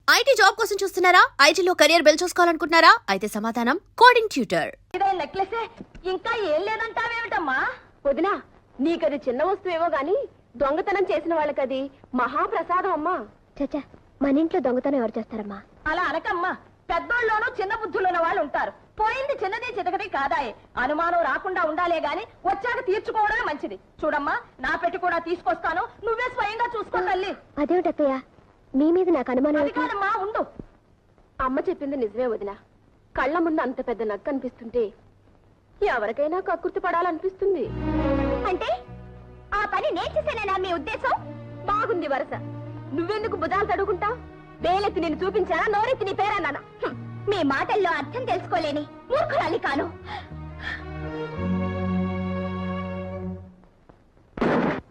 IT job కోసం చూస్తున్నారా? ఐటీలో కెరియర్ బిల్డ్ చూసుకోవాలనుకుంటున్నారా? అయితే సమాధానం కోడింగ్ ట్యూటర్. ఇదే నెక్లెస్ ఇంకా ఏం లేదంటావేమిటమ్మా? వదినా, నీకది చిన్న వస్తువేమో గాని దొంగతనం చేసిన వాళ్ళకది మహాప్రసాదం అమ్మా. చచ్చా, మన ఇంట్లో దొంగతనం ఎవరు చేస్తారమ్మా? అలా అనకమ్మా. పెద్దోళ్ళలోనూ చిన్న బుద్ధులున్న వాళ్ళు ఉంటారు. పోయింది చిన్నది చితకది కాదాయే. అనుమానం రాకుండా ఉండాలే గాని వచ్చాక తీర్చుకోవడమే మంచిది. చూడమ్మా, నా పెట్టి కూడా తీసుకొస్తాను, నువ్వే స్వయంగా చూసుకో తల్లి. అదేమిటత్తయ్య, నీ మీద నాకు అనుమానం అది కాదమ్మా, ఉండు. అమ్మ చెప్పింది నిజమే వదినా. కళ్ళ ముందు అంత పెద్ద నక్క అనిపిస్తుంటే ఎవరికైనా కక్కుర్తి పడాలనిపిస్తుంది. అంటే ఆ పని నేను చేశానేనా మీ ఉద్దేశం? బాగుంది వరస. నువ్వెందుకు బుధాలు తడుకుంటావు? వేలెత్తి నేను చూపించానా, నోరెత్తి నీ పేరన్నానా? మీ మాటల్లో అర్థం తెలుసుకోలేని మూర్ఖురాలి కాను.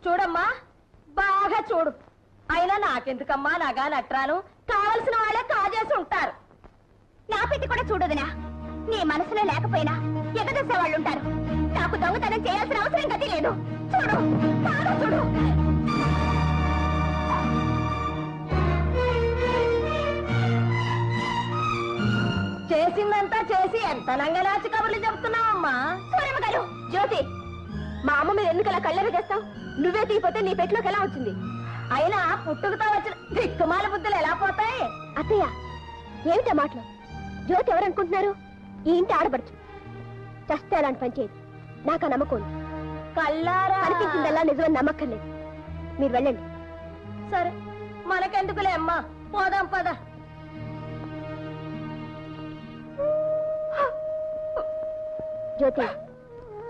చూడమ్మా, బాగా చూడు. అయినా నాకెందుకమ్మా నగా నట్రాలు? కావలసిన వాళ్ళే కాజేసి ఉంటారు. నా పెట్టి కూడా చూడదునా. నీ మనసులో లేకపోయినా ఎగదొసే వాళ్ళు ఉంటారు. నాకు దొంగతనం చేయాల్సిన అవసరం గతి లేదు. చూడు, బాగా చూడు. చేసిందంతా చేసి ఎంత నంగనాచి కబుర్లు చెప్తున్నావమ్మా? సూరమ్మ గారు, జ్యోతి, మా అమ్మ మీద ఎందుకు అలా కళ్ళెర చేస్తావు? నువ్వే తీయపోతే నీ పెట్టులోకి ఎలా వచ్చింది? అయినా పుట్టుకతో వచ్చిన దిక్కుమాల బుద్ధులు ఎలా పోతాయి? అత్తయ్య, ఏమిటా మాటలు? జ్యోతి ఎవరనుకుంటున్నారు? ఈ ఇంటి ఆడబడుచు. చస్తే అలాంటి పని చేయదు. నాకు ఆ నమ్మకం ఉంది. కల్లారా కనిపించిందల్లా నిజమని నమ్మక్కర్లేదు. మీరు వెళ్ళండి. సరే, మనకెందుకులే అమ్మా, పోదాం పద. జ్యోతి,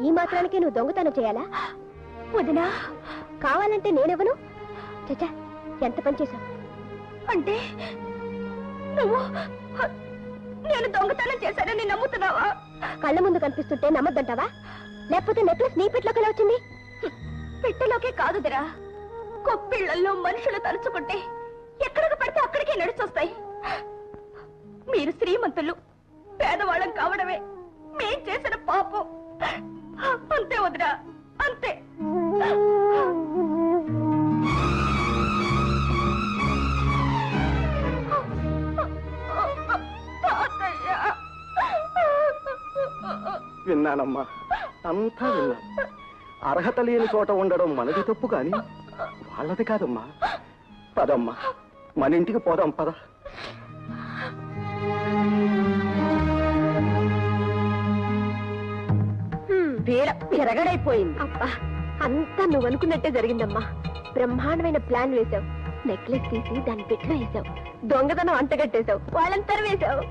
ఈ మాత్రానికి నువ్వు దొంగతనం చేయాలా? వదినా, కావాలంటే నేనెవను? చచ్చా, ఎంత పని చేశావు? అంటే నువ్వు నేను దొంగతనం చేశానని నమ్ముతున్నావా? కళ్ళ ముందు కనిపిస్తుంటే నమ్మద్దంటావా? లేకపోతే నెక్లెస్ నీ పెట్లోకి ఎలా వచ్చింది? పెట్టెలోకే కాదుదిరా, కొప్పిళ్లలో మనుషులు తలుచుకుంటే ఎక్కడికి పడితే అక్కడికే నడిచొస్తాయి. మీరు శ్రీమంతులు, పేదవాళ్ళం కావడమే మేం చేసిన పాపం. అంతే వదిరా, అంతే. విన్నానమ్మా, అంతా విన్నాను. అర్హత లేని చోట ఉండడం మనది తప్పు కాని వాళ్ళది కాదమ్మా. పదమ్మా, మన ఇంటికి పోదాం పద. విరగడైపోయింది. అబ్బా, అంతా నువ్వు అనుకున్నట్టే జరిగిందమ్మా. బ్రహ్మాండమైన ప్లాన్ వేశావు. నెక్లెస్ తీసి దాని పెట్లో వేశావు. దొంగతనం అంటగట్టేశావు. వాళ్ళంతా వేశావు.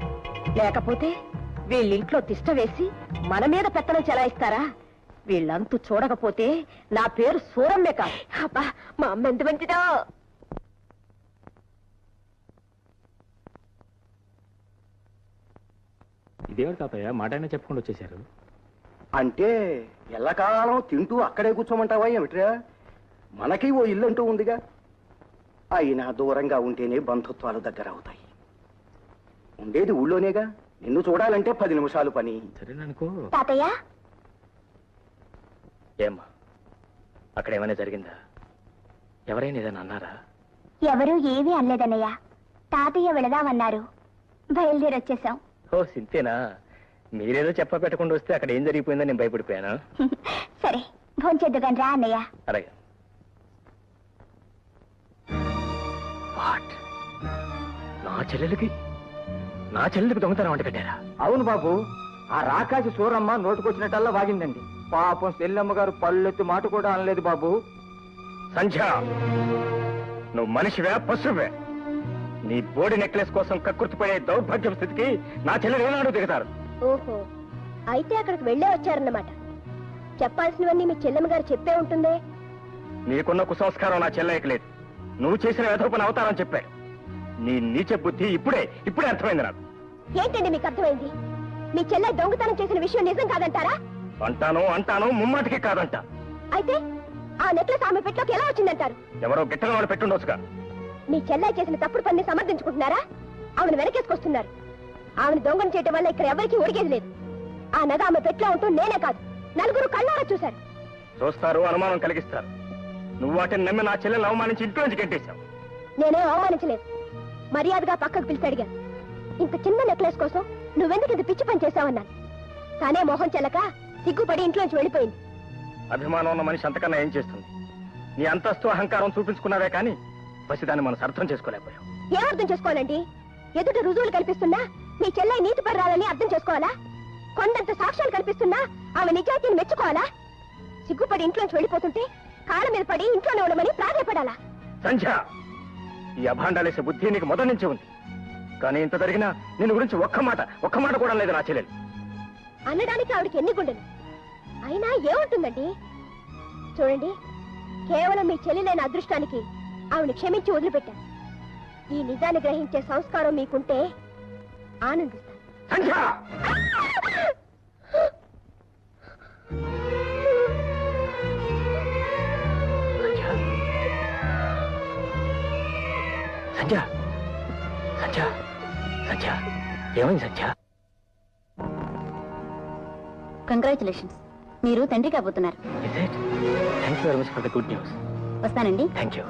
లేకపోతే వీళ్ళింట్లో తిష్ట వేసి మన మీద పెత్తనం చెలాయిస్తారా? వీళ్ళంతూ చూడకపోతే నా పేరు సూరమ్మే కాదు. అబ్బా, మా అమ్మ ఎంత మంచిదో. ఇదేవాడు తాతయ్య మాట అయినా చెప్పకుండా వచ్చేసారు. అంటే ఎల్లకాలం తింటూ అక్కడే కూర్చోమంటావా ఏమిట్రా? మనకి ఓ ఇల్లు అంటూ ఉందిగా. అయినా దూరంగా ఉంటేనే బంధుత్వాలు దగ్గర అవుతాయి. ఉండేది ఊళ్ళోనేగా. నిన్ను చూడాలంటే 10 నిమిషాలు పని. సరేననుకో. తాతయ్య, ఏమ్మా, అక్కడ ఏమైనా జరిగిందా? ఎవరైనా ఏదైనా అన్నారా? ఎవరూ ఏమీ అనలేదన్నయ్య. తాతయ్య వెళదామన్నారు. బయలుదేరి వచ్చేసాం. ఓ సింతేనా? మీరేదో చెప్ప పెట్టకుండా వస్తే అక్కడ ఏం జరిగిపోయిందో నేను భయపడిపోయాను. సరే, భోంచేద్దుగాని రా అన్నయ్య. అలాగే. వాట్? నా చెల్లెలికి దొంగతనం వంట కట్టారా? అవును బాబు, ఆ రాకాసి సూరమ్మ నోటుకొచ్చినట్టల్లా వాగిందండి. పాపం సెల్లమ్మ గారు పళ్ళెత్తి మాట కూడా అనలేదు బాబు. సంధ్య, నువ్వు మనిషివే పశువే? నీ బోడి నెక్లెస్ కోసం కక్కుర్తిపోయే దౌర్భాగ్యం స్థితికి నా చెల్లెలు ఏనాడు దిగుతారు. ఓహో, అయితే అక్కడికి వెళ్ళే వచ్చారన్నమాట. చెప్పాల్సినవన్నీ మీ చెల్లెమ్మ గారు చెప్పే ఉంటుందే. నీకున్న కుసంస్కారం నా చెల్లెకి లేదు. నువ్వు చేసిన వెధపని అవతారం చెప్పాడు. నీ నీచ బుద్ధి ఇప్పుడే అర్థమైంది నాకు. ఏంటండి మీకు అర్థమైంది? మీ చెల్లె దొంగతనం చేసిన విషయం నిజం కాదంటారా? అంటాను ముమ్మాటికి కాదంట. అయితే ఆ నెక్లెస్ ఆమె పెట్టలోకి ఎలా వచ్చిందంటారు? ఎవరో గిట్టని వాడు పెట్టుండొచ్చుగా. మీ చెల్లె చేసిన తప్పుడు పని సమర్థించుకుంటున్నారా? ఆమెను వెనకేసుకొస్తున్నారు. ఆమెను దొంగను చేయటం వల్ల ఇక్కడ ఎవరికీ ఒరిగేది లేదు. ఆ నగ ఆమె పెట్లో ఉంటూ నేనే కాదు, నలుగురు కళ్ళారా చూశారు. చూస్తారు, అనుమానం కలిగిస్తారు. నువ్వు వాటిని నమ్మి నా చెల్లెలు అవమానించి ఇంట్లో నుంచి గెంటేశావు. నేనేం అవమానించలేదు. మర్యాదగా పక్కకు పిలిచి అడిగాను. ఇంత చిన్న నెక్లెస్ కోసం నువ్వెందుకు ఇది పిచ్చి పని చేశావన్నాను. తానే మొహం చెల్లక సిగ్గుపడి ఇంట్లోంచి వెళ్ళిపోయింది. అభిమానం ఉన్న మనిషి అంతకన్నా ఏం చేస్తుంది? నీ అంతస్తు అహంకారం చూపించుకున్నావే కానీ పసిదాన్ని మనం అర్థం చేసుకోలేకపోయాం. ఏం అర్థం చేసుకోవాలండి? ఎదుట రుజువులు కల్పిస్తున్నా మీ చెల్లె నీతి పర్రాలని అర్థం చేసుకోవాలా? కొండంత సాక్ష్యాలు కల్పిస్తున్నా ఆమె నిజాయితీని మెచ్చుకోవాలా? సిగ్గుపడి ఇంట్లోంచి వెళ్ళిపోతుంటే కాళ్ళ మీద పడి ఇంట్లోనే ఉండమని ప్రాధాయపడాలా? సంధ్య, ఈ అభాండాలేసే బుద్ధి నీకు మొదటి నుంచి ఉంది. కానీ ఇంత జరిగినా నేను గురించి ఒక్క మాట కూడా లేదు నా చెల్లెలు. అనడానికి ఆవిడకి ఎన్ని గుండెలు? అయినా ఏముంటుందండి? చూడండి, కేవలం మీ చెల్లెలైన అదృష్టానికి ఆవిడ క్షమించి వదిలిపెట్టాను. ఈ నిజాన్ని గ్రహించే సంస్కారం మీకుంటే ఆనందిస్తాను. సంధ్య, సంధ్య, సంధ్య, సంధ్య, ఏమైంది సంధ్య? కంగ్రాచులేషన్స్, మీరు తండ్రి కాబోతున్నారు. Thank you very much for the good news. వస్తానండి. Thank you.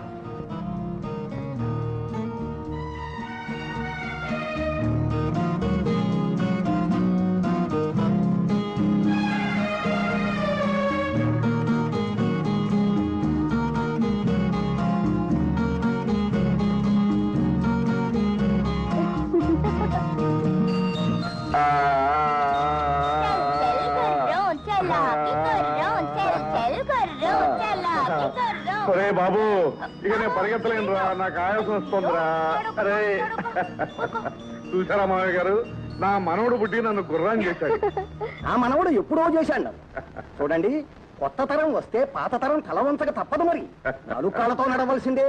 ఒరే బాబు, ఇక నేను పరిగెత్తలేను రా, నాకు ఆయాసం వస్తుందిరా. అరే చూసారా మామయ్య గారు, నా మనవడు పుట్టి నన్ను గుర్రం చేశాడు. ఆ మనవడు ఎప్పుడో చేశాడు. చూడండి, కొత్త తరం వస్తే పాత తరం తల వంచక తప్పదు. మరి నలుకాళ్ళతో నడవలసిందే.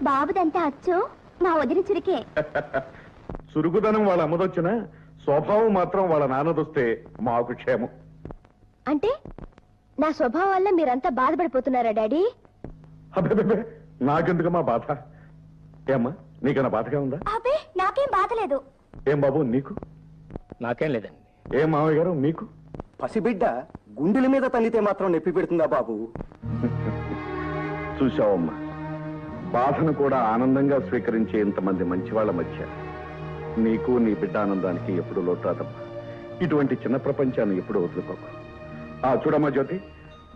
బాబుదంతా అచ్చు మా వదిన చిరికే. చురుకుదనం వాళ్ళ అమ్మదొచ్చిన స్వభావం మాత్రం వాళ్ళ నాన్నదొస్తే మాకు క్షేమం. అంటే నా స్వభావం వల్ల మీరంతా బాధపడిపోతున్నారా డాడీ? అబ్బే, నాకెందుకమ్మా బాధ? ఏమ్మా, నీకన్నా బాధగా ఉందా? అబ్బే, నాకేం బాధ లేదు. ఏం బాబు నీకు? నాకేం లేదండి. ఏం మామయ్య గారు మీకు? పసిబిడ్డ గుండెల మీద తల్లితే మాత్రం నొప్పి పెడుతుందా బాబు? చూశావమ్మా, బాధను కూడా ఆనందంగా స్వీకరించే ఇంతమంది మంచి వాళ్ళ మధ్య నీకు నీ బిడ్డ ఆనందానికి ఎప్పుడు లోటాదమ్మా. ఇటువంటి చిన్న ప్రపంచాన్ని ఎప్పుడు వదులుకోకు. చూడమ్మా జ్యోతి,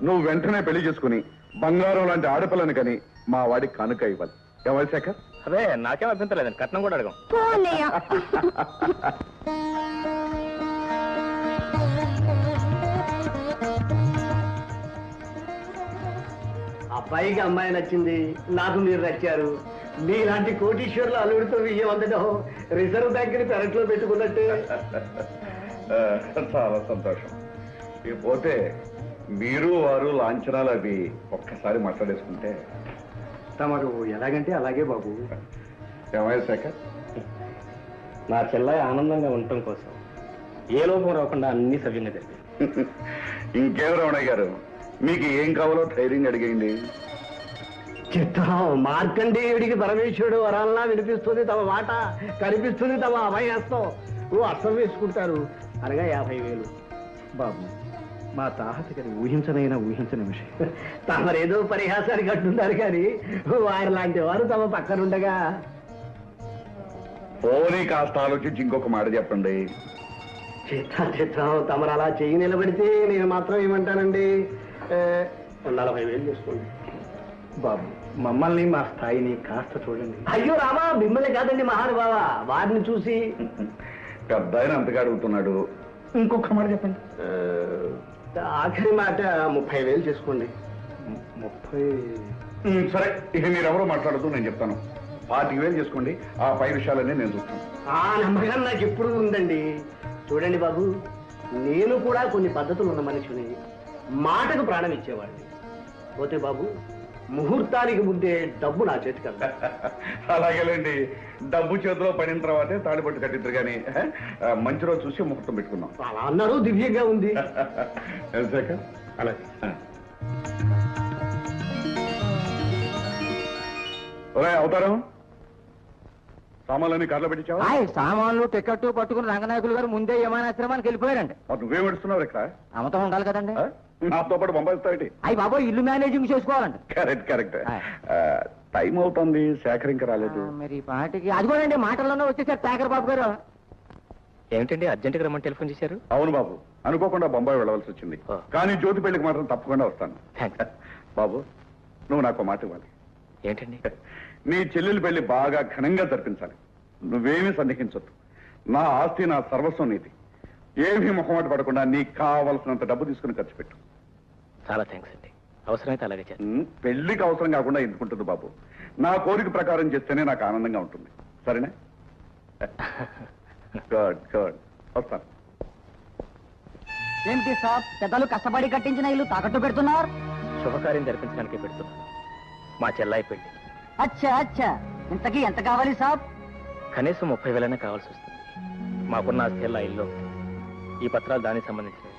నువ్వు వెంటనే పెళ్లి చేసుకుని బంగారం లాంటి ఆడపిల్లని కని మా వాడికి కానుక ఇవ్వాలి. ఏమై శేఖర్? అదే నాకేం అభ్యంతరం లేదండి, కట్నం కూడా అడగం. అబ్బాయికి అమ్మాయి నచ్చింది, నాకు మీరు నచ్చారు. మీలాంటి కోటీశ్వర్లు అల్లుడితో విజయం అందడం రిజర్వ్ బ్యాంక్ ని పెరట్లో పెట్టుకున్నట్టే. చాలా సంతోషం. ఇకపోతే మీరు వారు లాంఛనాలు అవి ఒక్కసారి మాట్లాడేసుకుంటే. తమరు ఎలాగంటే అలాగే బాబు. ఏమయ్య శేఖర్? నా చెల్లె ఆనందంగా ఉండటం కోసం ఏ లోపం రాకుండా అన్ని సవ్యంగా జరిగింది. ఇంకేం రమణయ్య గారు, మీకు ఏం కావాలో ధైర్యంగా అడిగేయండి. చిత్తం, మార్కండేయుడికి పరమేశ్వరుడు వరాలనా వినిపిస్తుంది తమ మాట, కనిపిస్తుంది తమ అభయహస్తం. అర్థం వేసుకుంటారు అనగా 50,000. బాబు, మా తాహత గారి ఊహించనైనా ఊహించని విషయం. తమరేదో పరిహాసానికి అంటున్నారు కానీ వారి లాంటి వారు తమ పక్కనుండగా. పోనీ కాస్త ఆలోచించి ఇంకొక మాట చెప్పండి. చిత్తం, తమరు అలా చెయ్యి నిలబడితే నేను మాత్రం ఏమంటానండి, 40,000 చేసుకోండి. బాబు, మమ్మల్ని మా స్థాయిని కాస్త చూడండి. అయ్యో రామా, మిమ్మల్ని కాదండి మహానుభావ, వారిని చూసి. పెద్ద ఆయన అంతగా అడుగుతున్నాడు, ఇంకొక మాట చెప్పండి. ఆఖరి మాట 30,000 చేసుకోండి. 30? సరే, ఇక మీరెవరో మాట్లాడదు, నేను చెప్తాను. 25,000 చేసుకోండి. ఆ పై విషయాలన్నీ నేను చూస్తాను. ఆ నమ్మకం నాకు ఎప్పుడు ఉందండి. చూడండి బాబు, నేను కూడా కొన్ని పద్ధతులు ఉన్న మనిషిని, మాటకు ప్రాణం ఇచ్చేవాడిని. పోతే బాబు, ముహూర్తానికి ముందే డబ్బు నా చేతికి అందా. అలాగేలేండి, డబ్బు చేతిలో పడిన తర్వాతే తాడిపట్టు కట్టిద్దరు కానీ మంచి రోజు చూసి ముహూర్తం పెట్టుకుందాం. అలా అన్నారు, దివ్యంగా ఉంది. శేఖర్? అలాగే. అవుతారం సామాన్లన్నీ కార్లో పెట్టించావా? సామాన్లు టికెట్ పట్టుకుని రంగనాయకులు గారు ముందే విమానాశ్రమానికి వెళ్ళిపోయారండి. నువ్వేం పెడుతున్నావు ఇక్కడ? అమతం ఉండాలి కదండి. నాతో పాటు పంపిస్తావు. అయ్యి బాబో, ఇల్లు మేనేజింగ్ చేసుకోవాలండి. Correct correct. టైం అవుతుంది, శేఖర్ ఇంకా రాలేదు. మరి ఈ పాటికి అదిగోనండి మాటల్లోనే వచ్చేసారు శేఖర్ బాబు గారు. ఏమిటండి అర్జెంటుగా రమ్మని టెలిఫోన్ చేశారు? అవును బాబు, అనుకోకుండా బొంబాయి వెళ్ళవలసి వచ్చింది. ఓ. కానీ జ్యోతి పెళ్లికి మాత్రం తప్పకుండా వస్తాను. థ్యాంక్స్. బాబు, నువ్వు నాకు మాట ఇవ్వాలి. ఏంటండి? నీ చెల్లెలు పెళ్లి బాగా ఘనంగా జరిపించాలి. నువ్వేమీ సందేహించొద్దు. నా ఆస్తి, నా సర్వస్వం నీది. ఏమీ మొహమాట పడకుండా నీకు కావలసినంత డబ్బు తీసుకుని ఖర్చు పెట్టు. చాలా థ్యాంక్స్ అండి. అవసరమైతే అలాగే చేస్తాను. పెళ్లికి అవసరం కాకుండా ఎందుకుంటుంది బాబు? నా కోరిక ప్రకారం చేస్తేనే నాకు ఆనందంగా ఉంటుంది. సరేనా? గుడ్ గుడ్, వస్తాను. ఏంటి సార్ పెద్దలు కష్టపడి కట్టించిన ఇల్లు తాకట్టు పెడుతున్నారు? శుభకార్యం జరిపించడానికే పెడుతున్నాను. మా చెల్లాయి పెళ్లి. అచ్చా అచ్చా, ఇంతకీ ఎంత కావాలి సాబ్? కనీసం 30,000 కావాల్సి వస్తుంది. మాకున్న ఆస్తి ఆ ఇల్లు ఒకటి. ఈ పత్రాలు దానికి సంబంధించినవి.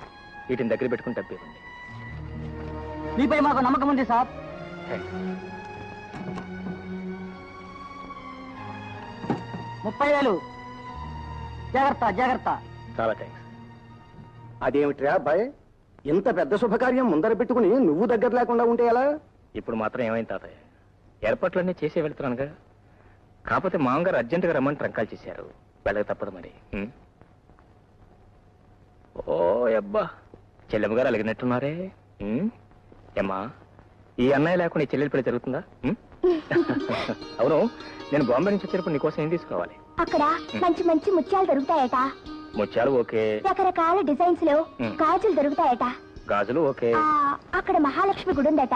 వీటిని దగ్గర పెట్టుకుని డబ్బు ఇవ్వండి. మీపై మాకు నమ్మకం ఉంది సాబ్. థ్యాంక్స్. 30,000. జాగ్రత్త జాగ్రత్త. చాలా థ్యాంక్స్. అదేమిట్రా అబ్బాయి, ఇంత పెద్ద శుభకార్యం ముందర పెట్టుకుని నువ్వు దగ్గర లేకుండా ఉంటే ఎలా? ఇప్పుడు మాత్రం ఏమైంది తాతయ్య? ఏర్పాట్లన్నీ చేసే వెళ్తున్నానుగా. కాకపోతే మామగారు అర్జెంటుగా రమ్మని ట్రంకాలు చేశారు. వెళ్ళక తప్పదు మరి. ఓ అబ్బా, చెల్లెమ్మ గారు అలిగినట్టున్నారే. ఏమ్మా, ఈ అన్నయ్య లేకుండా ఈ చెల్లెలి పెళ్లి జరుగుతుందా? అవును, నేను బాంబే నుంచి వచ్చేటప్పుడు నీకోసం ఏం తీసుకోవాలి? అక్కడ మంచి మంచి ముత్యాలు దొరుకుతాయట. ముత్యాలు ఓకే. రకరకాల డిజైన్స్ లో గాజులు దొరుకుతాయట. గాజులు ఓకే. అక్కడ మహాలక్ష్మి గుడి ఉందట.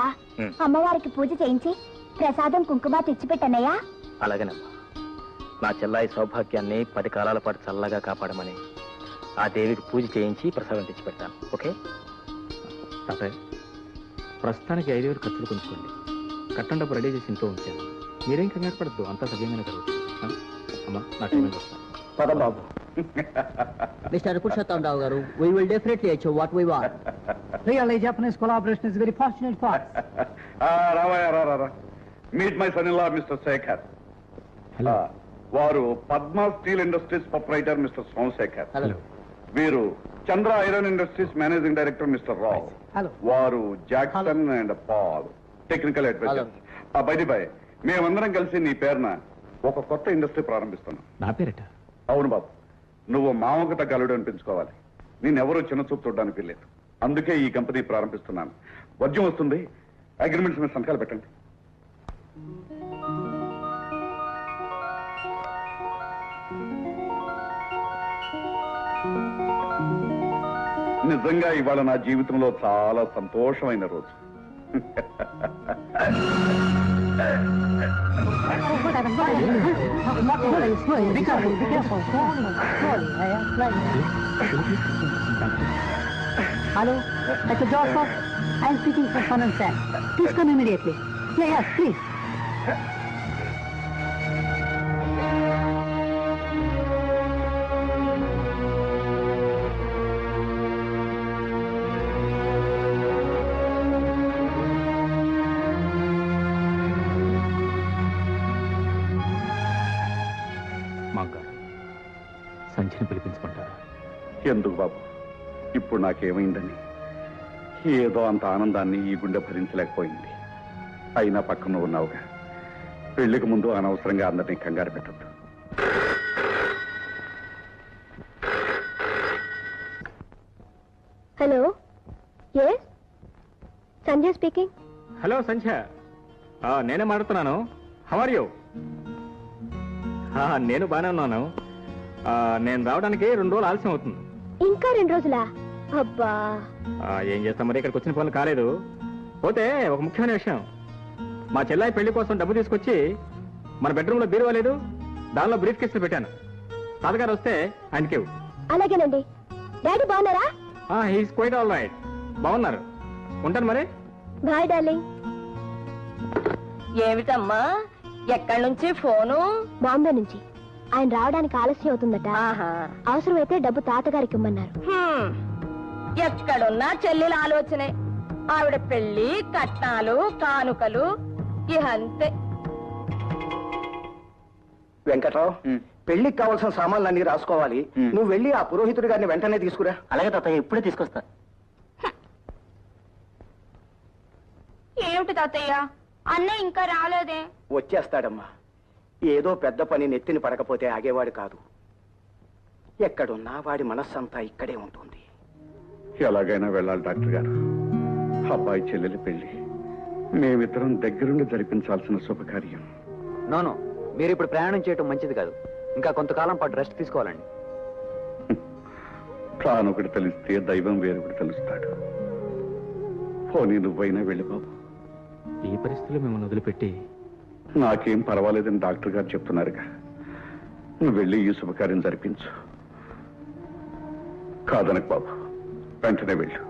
అమ్మవారికి పూజ చేయించి ప్రసాదం కుంకుమ తెచ్చిపెట్టన్నయ్యా. అలాగేనమ్మా. నా చెల్లాయి సౌభాగ్యాన్ని 10 కాలాల పాటు చల్లగా కాపాడమని ఆ దేవికి పూజ చేయించి ప్రసాదం తెచ్చి పెడతాను. ఓకే తాతయ్య, ప్రస్తుతానికి 5,000 ఖర్చులు కొంచుకోండి. కట్టం డబ్బు రెడీ చేసి ఇంట్లో ఉంచాను. మీరేం కంగారు పడద్దు, అంతా సవ్యంగానే జరుగుతుంది. అమ్మా, నా టైం వస్తాను. పద బాబు. Mr. Purushottam Rao garu, we will definitely achieve what we want. Really, Japanese collaboration is very fortunate for us. రావయ్యా, రా. Meet my son in law mister Shekhar. వారు Padma steel industries proprietor mister Somashekhar. Hello. వీరు Chandra iron industries managing director mister Rao. Hello. వారు Jackson and Paul, technical adviser. బై మేమందరం కలిసి నీ పేరున ఒక కొత్త ఇండస్ట్రీ ప్రారంభిస్తున్నాం. నా పేరట? అవును బాబు, నువ్వు మామకు తగ్గ అల్లుడు అనిపించుకోవాలి. నేనెవరూ చిన్న చూపు చూడడానికి లేదు. అందుకే ఈ కంపెనీ ప్రారంభిస్తున్నాను. వర్జం వస్తుంది, అగ్రిమెంట్స్ మీద సంతకాలు పెట్టండి. నిజంగా ఇవాళ నా జీవితంలో చాలా సంతోషమైన రోజు. Hello, Dr. Joseph. I am speaking for Fun and Sam. Please come immediately. Yes, please. మామగారు, సంధ్యను పిలిపించుకుంటారా? ఎందుకు బాబు, ఇప్పుడు నాకేమైందని? ఏదో అంత ఆనందాన్ని ఈ గుండె భరించలేకపోయింది. అయినా పక్కన ఉన్నావుగా. పెళ్లికి ముందు అనవసరంగా అందరినీ కంగారు పెట్టద్దు. Hello, yes Sanjay speaking. Hello Sandhya, నేనే మాట్లాడుతున్నాను. How are you? నేను బాగానే ఉన్నాను. నేను రావడానికి 2 రోజులు ఆలస్యం అవుతుంది. ఇంకా 2 రోజులా? అబ్బా, ఏం చేస్తాం మరి, ఇక్కడికి వచ్చిన పనులు కాలేదు. పోతే ఒక ముఖ్యమైన విషయం, మా చెల్లాయి పెళ్లి కోసం డబ్బు తీసుకొచ్చి మన బెడ్రూమ్ లో బీరువా లేదు, దానిలో బ్రీఫ్ కేసులు పెట్టాను. తాతగారు వస్తే ఆయనకి ఇవ్వు. అలాగేనండి. డాడీ బాగున్నారా? He's quite all right. బాగున్నారు. ఉంటాను మరి. Bye darling. ఏమిటమ్మా, ఎక్కడి నుంచి ఫోను? బాంబే నుంచి. ఆయన రావడానికి ఆలస్యం అవుతుందట. అవసరమైతే డబ్బు తాతగారికి ఇమ్మన్నారు. ఎక్కడున్నా చెల్లెల ఆలోచనే. ఆవిడ పెళ్లి, కట్నాలు, కానుకలు ఇహ అంతే. వెంకట్రావు, పెళ్లికి కావాల్సిన సామాన్లన్నీ రాసుకోవాలి. నువ్వు వెళ్ళి ఆ పురోహితుడి గారిని వెంటనే తీసుకురా. అలాగే తాతయ్య, ఇప్పుడే తీసుకొస్తా. ఏమిటి తాతయ్య, అన్నయ్య ఇంకా రాలేదే. వచ్చేస్తాడమ్మా. ఏదో పెద్ద పని నెత్తిని పడకపోతే ఆగేవాడు కాదు. ఎక్కడున్నా వాడి మనస్సంతా ఇక్కడే ఉంటుంది. ఎలాగైనా వెళ్ళాలి డాక్టర్ గారు. అబ్బాయి చెల్లెలి పెళ్లి మేమిద్దరం దగ్గరుండి జరిపించాల్సిన శుభకార్యం. నోనో, మీరు ఇప్పుడు ప్రయాణం చేయటం మంచిది కాదు. ఇంకా కొంతకాలం పాటు రెస్ట్ తీసుకోవాలండి. తానొకటి తెలిస్తే దైవం వేరొకటి తెలుస్తాడు. పోనీ నువ్వైనా వెళ్ళి బాబు. ఈ పరిస్థితిలో మిమ్మల్ని వదిలిపెట్టి నాకేం పర్వాలేదని డాక్టర్ గారు చెప్తున్నారుగా. నువ్వు వెళ్ళి ఈ శుభకార్యం జరిపించు. కాదనకు బాబు, వెంటనే వెళ్ళు.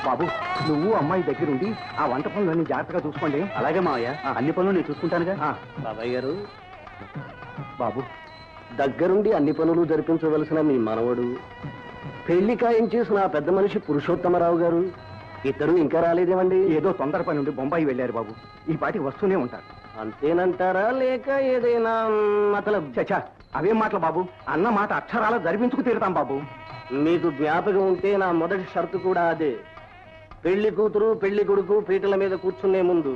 బాబు, నువ్వు అమ్మాయి దగ్గరుండి ఆ వంట పనులన్నీ జాగ్రత్తగా చూసుకోండి. అలాగే మావయ్య, అన్ని పనులు నేను చూసుకుంటానుగా. బాబాయ్ గారు, బాబు, దగ్గరుండి అన్ని పనులు జరిపించవలసిన మీ మనవడు, పెళ్లి ఖాయం చేసిన ఆ పెద్ద మనిషి పురుషోత్తమరావు గారు ఇద్దరు ఇంకా రాలేదేమండి? ఏదో తొందర పని ఉండి బొంబాయి వెళ్ళారు బాబు. ఈ పాటికి వస్తూనే ఉంటారు. అంతేనంటారా, లేక ఏదైనా మతలబ్? చచ్చా, అవేం మాటలు బాబు. అన్న మాట అక్షరాల జరిపించుకు తీరుతాం బాబు. మీకు జ్ఞాపకం ఉంటే నా మొదటి షరతు కూడా అదే. పెళ్లి కూతురు పెళ్లి కొడుకు పీటల మీద కూర్చునే ముందు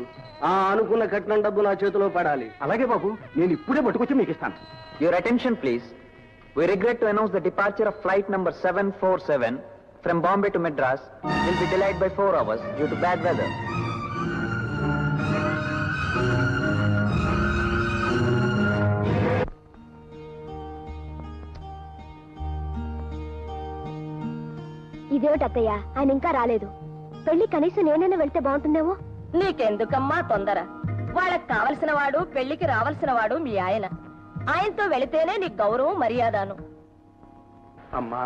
ఆ అనుకున్న కట్నం డబ్బు నా చేతిలో పడాలి. అలాగే బాబు, నేను ఇప్పుడే పట్టుకొచ్చి మీకు ఇస్తాను. Your attention please. We regret to announce the departure of flight number 747 from Bombay to Madras will be delayed by 4 hours due to bad weather. ఇదేమిటి అత్తయ్య, ఆయన ఇంకా రాలేదు. పెళ్లి కనీసం నేనైనా వెళ్తే బాగుంటుందేమో. నీకెందుకమ్మా తొందర? వాళ్ళకి కావలసిన వాడు, పెళ్లికి రావాల్సిన వాడు మీ ఆయన. ఆయనతో వెళితేనే నీకు గౌరవం మర్యాదను. అమ్మా,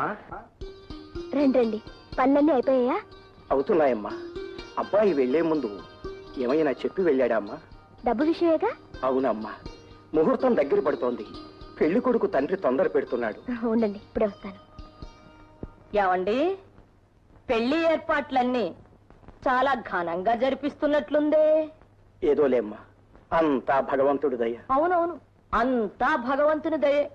రండి, పనులన్నీ అయిపోయాయా? అవుతున్నాయమ్మా. అబ్బాయి వెళ్లే ముందు ఏమైనా చెప్పి వెళ్ళాడా అమ్మా? డబ్బు విషయమేగా? అవునమ్మా, ముహూర్తం దగ్గర పడుతోంది. పెళ్లి కొడుకు తండ్రి తొందర పెడుతున్నాడు. ఉండండి, ఇప్పుడే వస్తాను. ఏమండి, పెళ్లి ఏర్పాట్లన్నీ చాలా ఘనంగా జరిపిస్తున్నట్లుందే. ఏదోలేమ్మా, అంతా భగవంతుడి దయ. అవునవును, అంతా భగవంతుని దయే.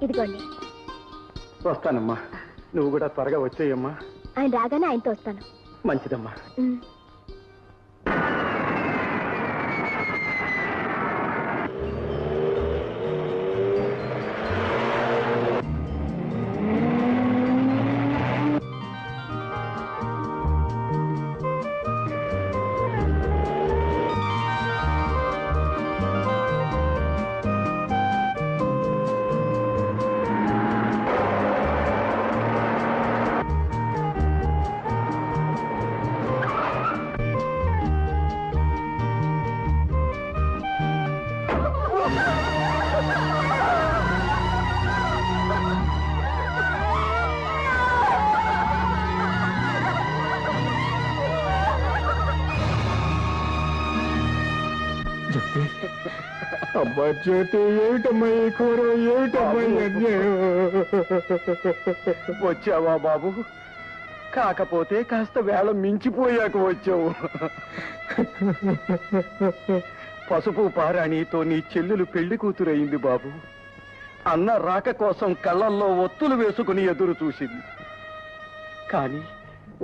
ఇదిగోండి. వస్తానమ్మా, నువ్వు కూడా త్వరగా వచ్చేయమ్మా. ఆయన రాగానే ఆయనతో వస్తాను. మంచిదమ్మా. అబ్బా జ్యోతి, ఏమిటమ్మా ఈ కూర, ఏమిటమ్మా ఈ అన్యాయం? వచ్చావా బాబు? కాకపోతే కాస్త వేళ మించిపోయాక వచ్చావు. పసుపు పారాణితో నీ చెల్లెలు పెళ్లి కూతురయింది బాబు. అన్న రాక కోసం కళ్ళల్లో ఒత్తులు వేసుకుని ఎదురు చూసింది. కానీ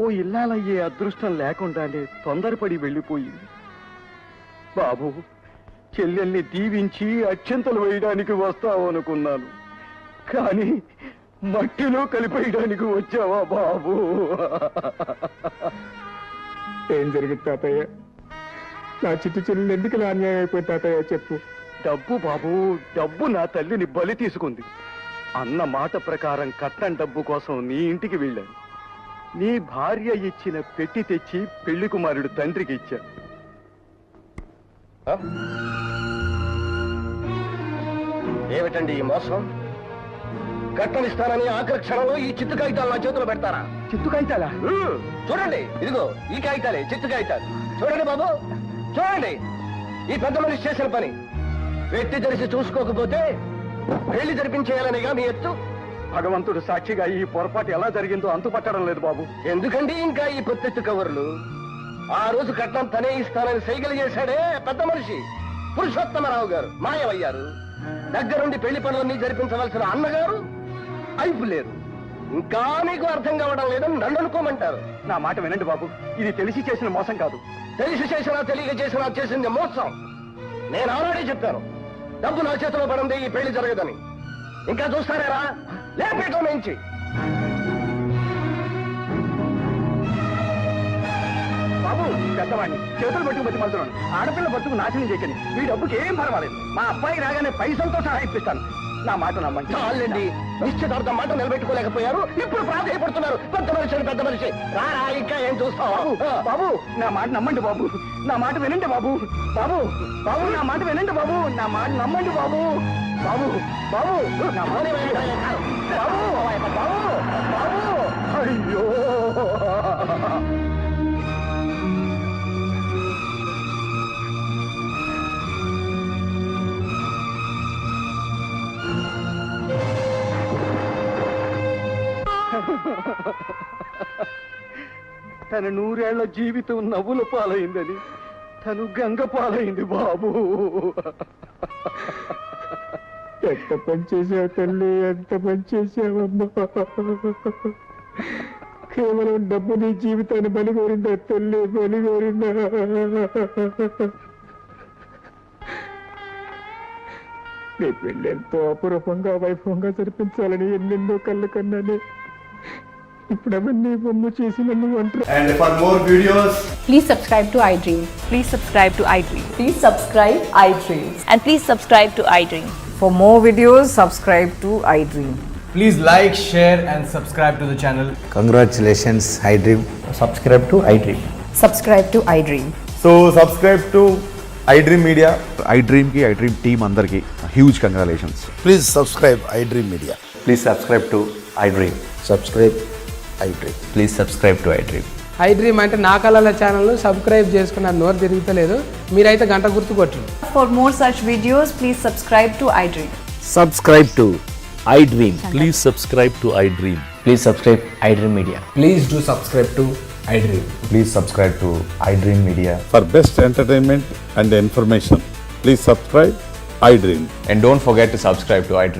ఓ ఇల్లాలయ్యే అదృష్టం లేకుండానే తొందరపడి వెళ్ళిపోయింది. బాబు, చెల్లెల్ని దీవించి అక్షంతలు వేయడానికి వస్తావనుకున్నాను, కానీ మట్టిలో కలిపేయడానికి వచ్చావా బాబు? ఏం జరిగింది తాతయ్య? నా చిట్టు చెల్లెలు ఎందుకు ఇలా అన్యాయం అయిపోయింది తాతయ్య, చెప్పు. డబ్బు బాబు, డబ్బు నా తల్లిని బలి తీసుకుంది. అన్న మాట ప్రకారం కట్నం డబ్బు కోసం నీ ఇంటికి వెళ్ళాను. నీ భార్య ఇచ్చిన పెట్టి తెచ్చి పెళ్లి కుమారుడు తండ్రికి ఇచ్చాను. ఏమిటండి ఈ మోసం? కట్నం ఇస్తానని ఆఖరి క్షణంలో ఈ చిత్తు కాగితాలు నా చేతిలో పెడతారా? చిత్తు కాగితాలా? చూడండి, ఇదిగో ఈ కాగితాలే చిత్తు కాగితాలు. చూడండి బాబు, చూడండి. ఈ పెద్ద మనిషి చేసిన పని వ్యక్తి తెలిసి చూసుకోకపోతే పెళ్లి జరిపించేయాలనేగా మీ ఎత్తు. భగవంతుడు సాక్షిగా ఈ పొరపాటు ఎలా జరిగిందో అంతుపట్టడం లేదు బాబు. ఎందుకండి ఇంకా ఈ పొత్తెత్తు కవర్లు? ఆ రోజు కట్నం తనే ఇస్తానని సైకిల్ చేశాడే పెద్ద మనిషి పురుషోత్తమరావు గారు మాయమయ్యారు. దగ్గరుండి పెళ్లి పనులన్నీ జరిపించవలసిన అన్నగారు అయిపు లేరు. ఇంకా మీకు అర్థం కావడం లేదని నన్ను అనుకోమంటారు. నా మాట వినండి బాబు, ఇది తెలిసి చేసిన మోసం కాదు. తెలిసి చేసినా తెలియక చేసినా చేసింది మోసం. నేను ఆల్రెడీ చెప్పాను, డబ్బు నా చేతిలో పడింది ఈ పెళ్లి జరగదని. ఇంకా చూస్తారేరా లేపేటం నుంచి. బాబు పెద్దవాడిని చేతులు పట్టుకు బతి పడుతున్నాను. ఆడపిల్ల బతుకు నాశనం చేయకండి. మీ డబ్బుకి ఏం పర్వాలేదు. మా అబ్బాయి రాగానే పైసలతో సహా ఇప్పిస్తాను. నా మాట నమ్మండి. చాలండి, నిశ్చితార్థం మాట నిలబెట్టుకోలేకపోయారు, ఇప్పుడు ప్రాధాయపడుతున్నారు. పెద్ద మనిషి పెద్ద మనిషి రారా, ఇంకా ఏం చూస్తావు? బాబు నా మాట నమ్మండి బాబు, నా మాట వినండి బాబు. బాబు బాబు నా మాట వినండి బాబు, నా మాట నమ్మండి బాబు. బాబు బాబు నా మాట వినండి. బాబు బాబు బాబు అయ్యో తన 100 ఏళ్ల జీవితం నవ్వుల పాలైందని తను గంగ పాలైంది బాబు. ఎంత పని చేసావు తల్లి, ఎంత పని చేసావమ్మా. కేవలం డబ్బు నీ జీవితాన్ని బలిగోరిందా తల్లి, బలిగోరిందా? నీ పెళ్ళి ఎంతో అపురూపంగా వైభవంగా జరిపించాలని ఎన్నెన్నో కళ్ళు కన్నానే. ఇప్పుడు అవన్నీ బొమ్మ చేసి నన్ను అంటారు. And for more videos, Please subscribe to iDream. Please subscribe to iDream. Please subscribe iDream. And please subscribe to iDream. For more videos, subscribe to iDream. please like, share and subscribe to the channel. Congratulations, iDream. Subscribe to iDream. Subscribe to iDream. So subscribe to iDream Media. iDream కి iDream team అందరికి huge congratulations. Please subscribe iDream Media. Please subscribe to iDream. Subscribe iDream. Please subscribe to iDream. iDream అంటే నా కళల channel subscribe చేసుకున్న నోరు తిరుగుతలేదు. మీరైతే గంట గుర్తు కొట్టండి. For more such videos, please subscribe to iDream. Subscribe to iDream. Please subscribe to iDream. Please subscribe iDream Media. Please do subscribe to iDream. Please subscribe to iDream Media. For best entertainment and information, please subscribe iDream. And don't forget to subscribe to iDream.